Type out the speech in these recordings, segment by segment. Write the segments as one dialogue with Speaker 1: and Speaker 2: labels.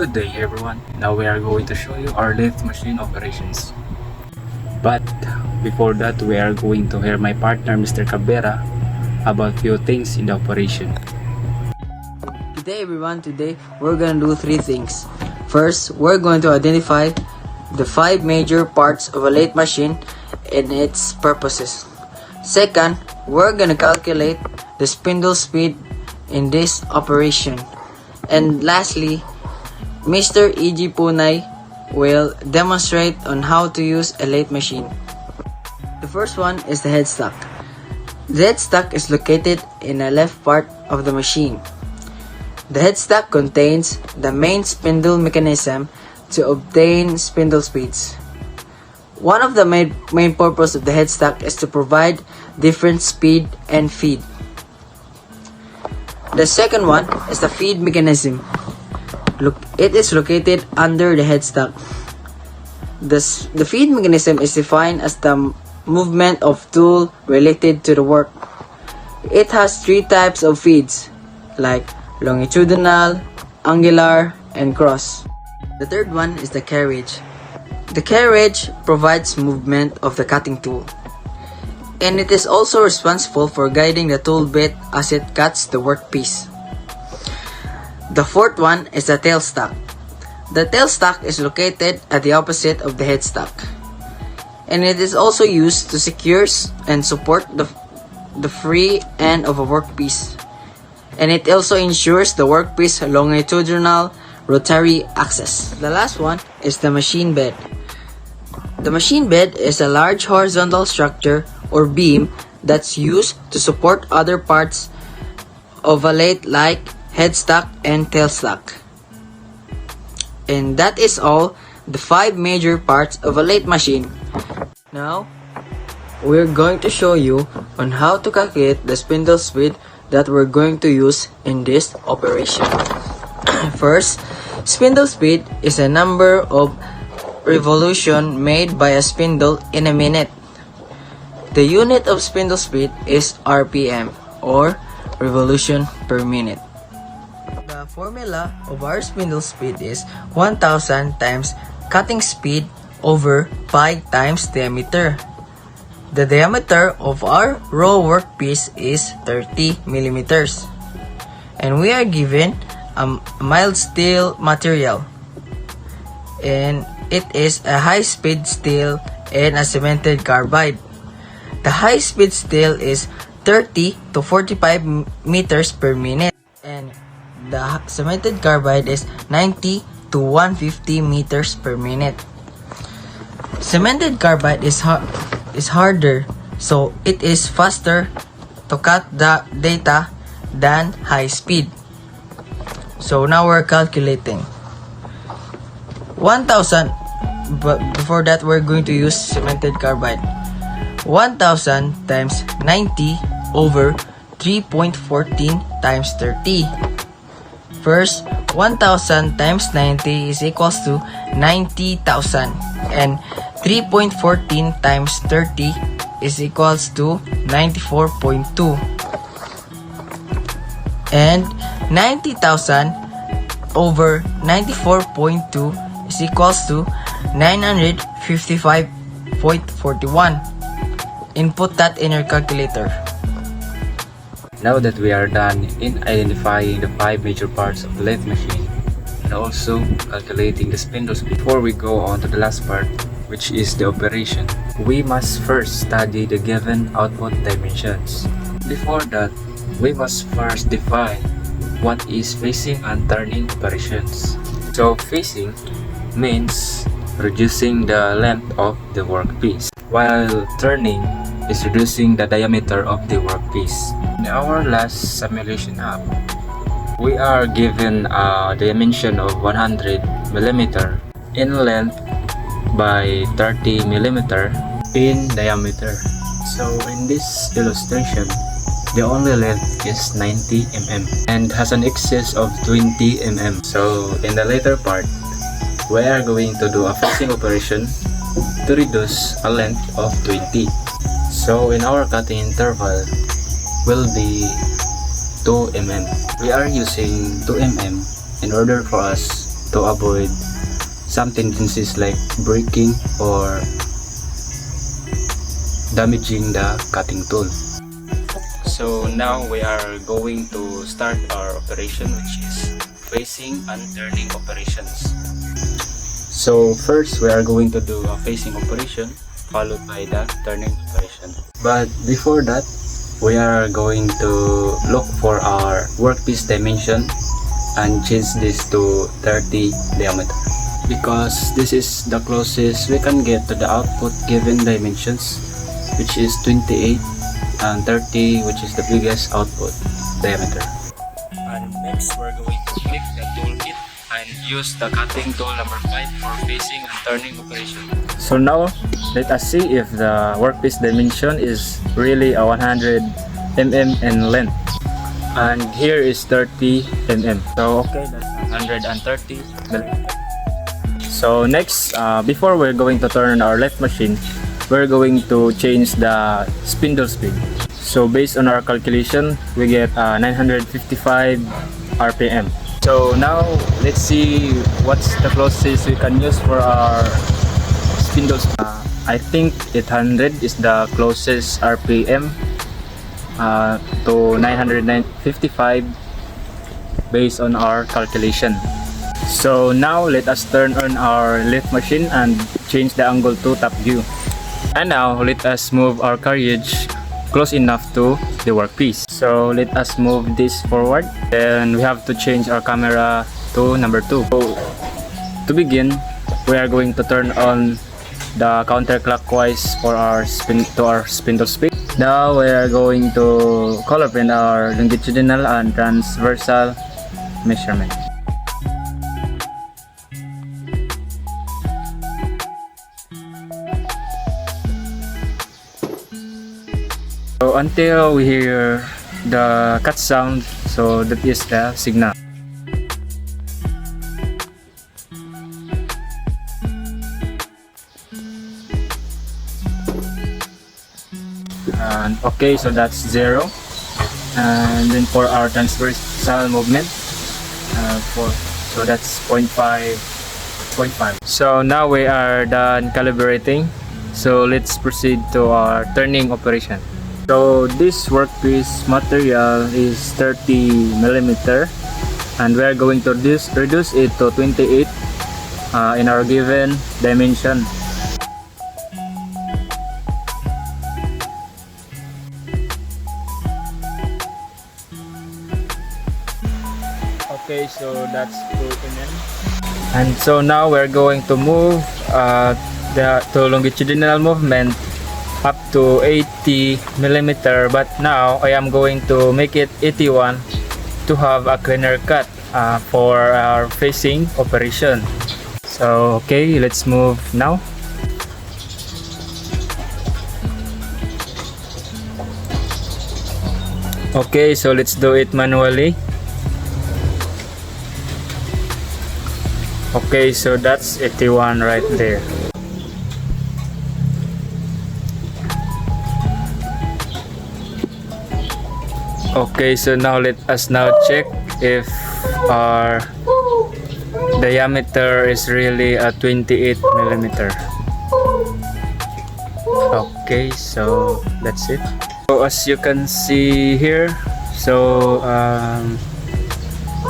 Speaker 1: Good day everyone. Now we are going to show you our lathe machine operations. But before that, we are going to hear my partner Mr. Cabrera about few things in the operation.
Speaker 2: Good day everyone. Today we're gonna do three things. First, we're going to identify the 5 major parts of a lathe machine and its purposes. Second, we're gonna calculate the spindle speed in this operation. And lastly, Mr. E.G. Punay will demonstrate on how to use a lathe machine. The first one is the headstock. The headstock is located in the left part of the machine. The headstock contains the main spindle mechanism to obtain spindle speeds. One of the main purpose of the headstock is to provide different speed and feed. The second one is the feed mechanism. It is located under the headstock. The feed mechanism is defined as the movement of tool related to the work. It has 3 types of feeds, like longitudinal, angular, and cross. The third one is the carriage. The carriage provides movement of the cutting tool, and it is also responsible for guiding the tool bit as it cuts the workpiece. The fourth one is the tailstock. The tailstock is located at the opposite of the headstock, and it is also used to secure and support the free end of a workpiece, and it also ensures the workpiece longitudinal rotary axis. The last one is the machine bed. The machine bed is a large horizontal structure or beam that's used to support other parts of a lathe like headstock and tailstock. And that is all the 5 major parts of a lathe machine. Now, we're going to show you on how to calculate the spindle speed that we're going to use in this operation. First, spindle speed is a number of revolution made by a spindle in a minute. The unit of spindle speed is RPM, or revolution per minute. The formula of our spindle speed is 1000 times cutting speed over pi times diameter. The diameter of our raw workpiece is 30 millimeters, and we are given a mild steel material, and it is a high-speed steel and a cemented carbide. The high-speed steel is 30 to 45 meters per minute, and the cemented carbide is 90 to 150 meters per minute. Cemented carbide is harder, so it is faster to cut the data than high speed. So now we're calculating 1000, but before that we're going to use cemented carbide. 1000 times 90 over 3.14 times 30. First, 1000 times 90 is equals to 90,000, and 3.14 times 30 is equals to 94.2, and 90,000 over 94.2 is equals to 955.41. Input that in your calculator.
Speaker 1: Now that we are done in identifying the 5 major parts of the lathe machine and also calculating the spindle speed, before we go on to the last part, which is the operation, we must first study the given output dimensions. Before that, we must first define what is facing and turning operations. So facing means reducing the length of the workpiece, while turning is reducing the diameter of the workpiece. In our last simulation app, we are given a dimension of 100 mm in length by 30 mm in diameter. So in this illustration, the only length is 90 mm and has an excess of 20 mm. So in the later part, we are going to do a facing operation to reduce a length of 20. So in our cutting interval will be 2 mm. We are using 2 mm in order for us to avoid some tendencies like breaking or damaging the cutting tool. So now we are going to start our operation, which is facing and turning operations. So first we are going to do a facing operation followed by the turning operation. But before that, we are going to look for our workpiece dimension and change this to 30 diameter, because this is the closest we can get to the output given dimensions, which is 28, and 30, which is the biggest output diameter. And next we're going to click the toolkit and use the cutting tool number 5 for facing and turning operation. So now let us see if the workpiece dimension is really a 100 mm in length, and here is 30 mm. So okay, that's 130 mm. So next, before we're going to turn our lathe machine, we're going to change the spindle speed. So based on our calculation, we get 955 RPM. So now let's see what's the closest we can use for our spindle speed. I think 800 is the closest RPM to 955 based on our calculation. So now let us turn on our lathe machine and change the angle to top view. And now let us move our carriage close enough to the workpiece. So let us move this forward. Then we have to change our camera to number 2. So to begin, we are going to turn on the counterclockwise for our spindle speed. Now we are going to color print our longitudinal and transversal measurement. So until we hear the cut sound, so that is the signal. And okay, so that's 0. And then for our transversal movement, so that's 0.5. So now we are done calibrating. So let's proceed to our turning operation. So this workpiece material is 30 millimeter, and we are going to reduce it to 28 in our given dimension. Okay, so that's 2 mm. And so now we're going to move the longitudinal movement up to 80 millimeter, but now I am going to make it 81 to have a cleaner cut for our facing operation. So okay, let's move now. Okay, so let's do it manually. Okay, so that's 81 right there. Okay, so now let us now check if our diameter is really a 28 millimeter. Okay, so that's it. So as you can see here, so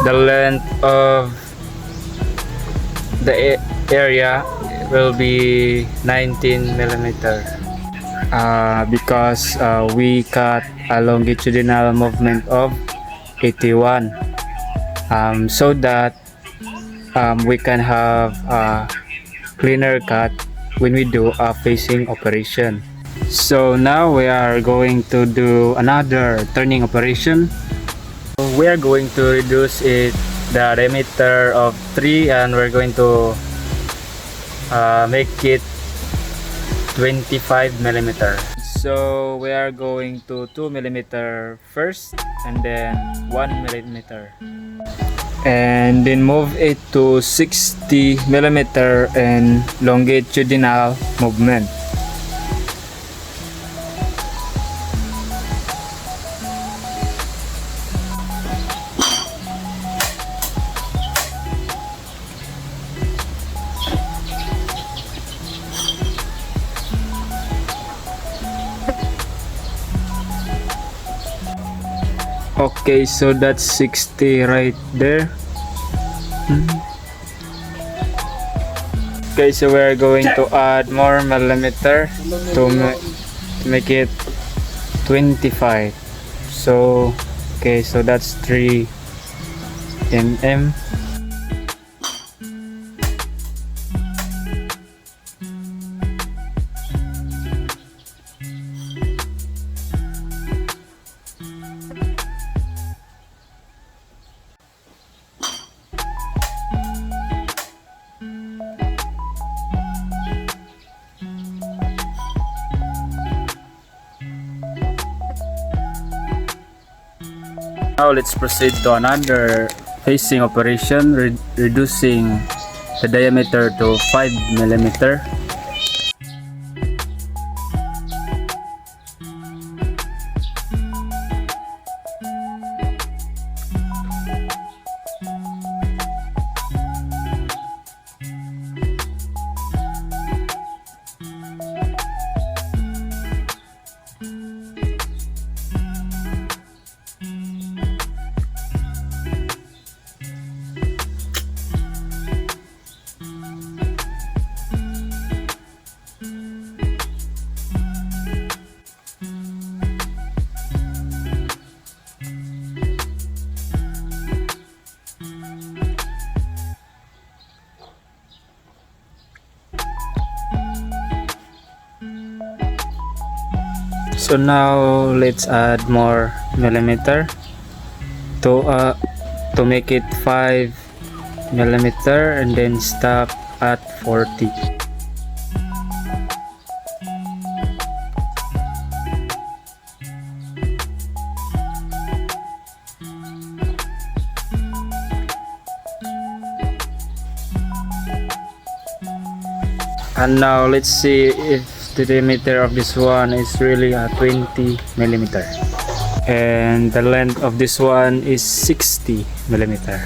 Speaker 1: the length of the area will be 19 millimeter because we cut a longitudinal movement of 81 so that we can have a cleaner cut when we do a facing operation. So now we are going to do another turning operation. We are going to reduce it the diameter of 3, and we're going to make it 25 millimeter. So we are going to 2 millimeter first, and then 1 millimeter, and then move it to 60 millimeter in longitudinal movement. Okay, so that's 60 right there. Okay, so we're going to add more millimeter to make it 25. So okay, so that's 3 mm. Now let's proceed to another facing operation, reducing the diameter to 5 millimeter. So now let's add more millimeter to make it 5 millimeter and then stop at 40. And now let's see if the diameter of this one is really a 20 millimeter and the length of this one is 60 millimeter.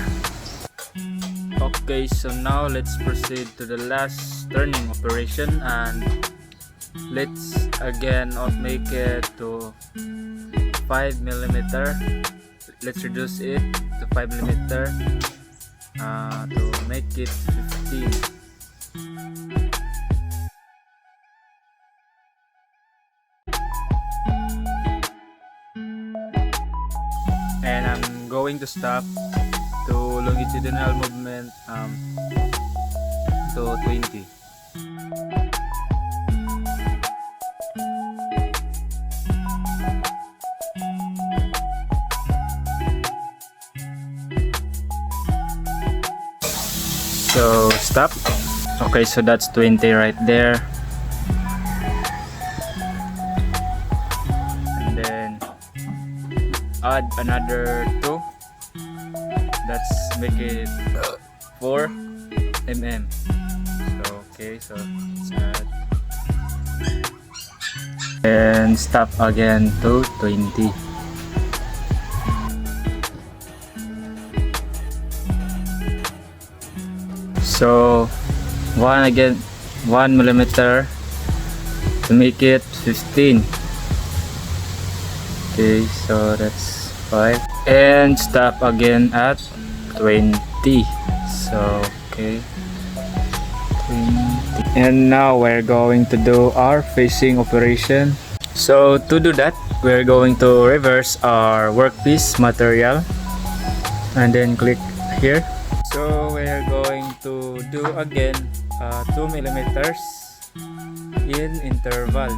Speaker 1: Okay, so now let's proceed to the last turning operation and let's again make it to 5 millimeter. Let's reduce it to 5 millimeter to make it 15. And I'm going to stop to longitudinal movement to 20. So stop. Okay, so that's 20 right there. And then add another 2. Let's make it 4 mm. So okay, so let's add and stop again to 20. So 1 millimeter to make it 15. Okay, so that's 5 and stop again at 20. So okay, 20. And now we're going to do our facing operation. So to do that, we're going to reverse our workpiece material and then click here. So we're going to do again 2 millimeters in interval.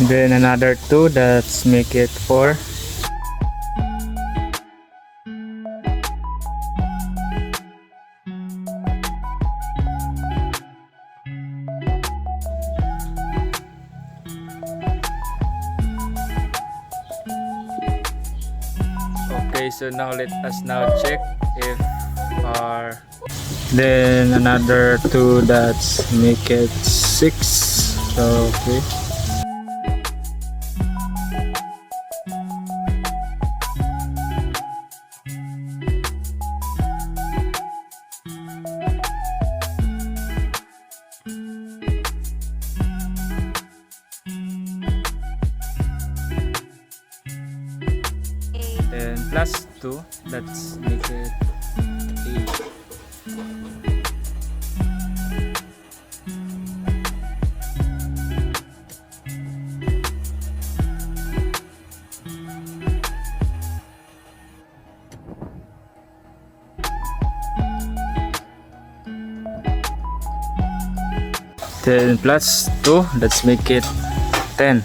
Speaker 1: Then another 2, let's make it 4. Okay, so now let us now check if our then another 2 dots make it 6. So okay. Then plus 2, that's make it 8. Then plus 2, let's make it 10.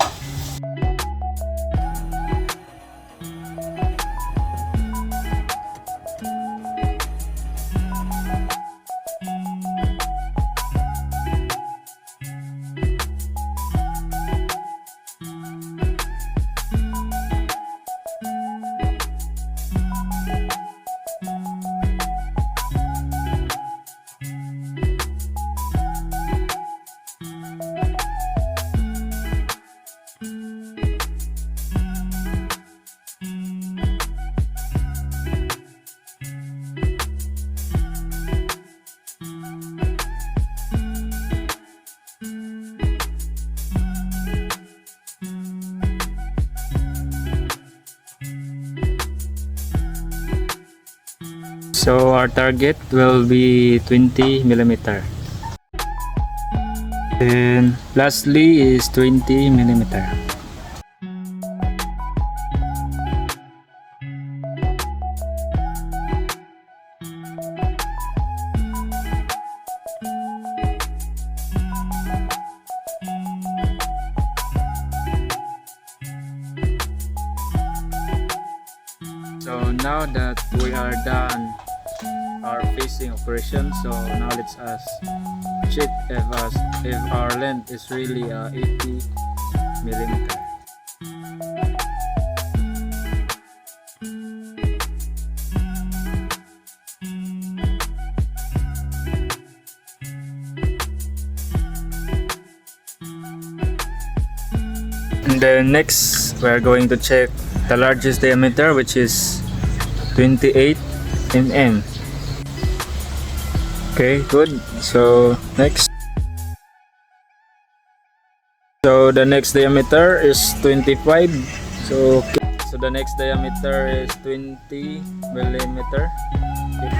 Speaker 1: So our target will be 20 millimeter. And lastly is 20 millimeter. So now that we are done our facing operation, so now let's check if our length is really 80 millimeter. And then next we are going to check the largest diameter, which is 28 mm. Okay, good. So next, so the next diameter is 25. So the next diameter is 20 millimeter,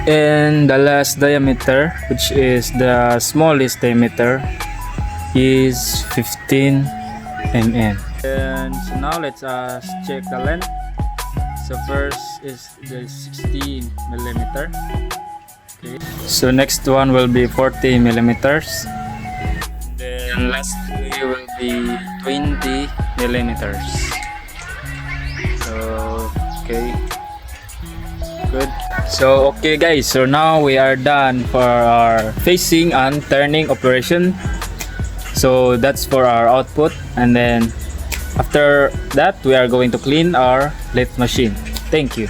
Speaker 1: and the last diameter, which is the smallest diameter, is 15 mm. And so now let's check the length. So first is the 16 millimeter. Okay. So next one will be 40 millimeters. Then lastly will be 20 millimeters. So okay, good. So okay guys, so now we are done for our facing and turning operation. So that's for our output, and then after that we are going to clean our lathe machine. Thank you.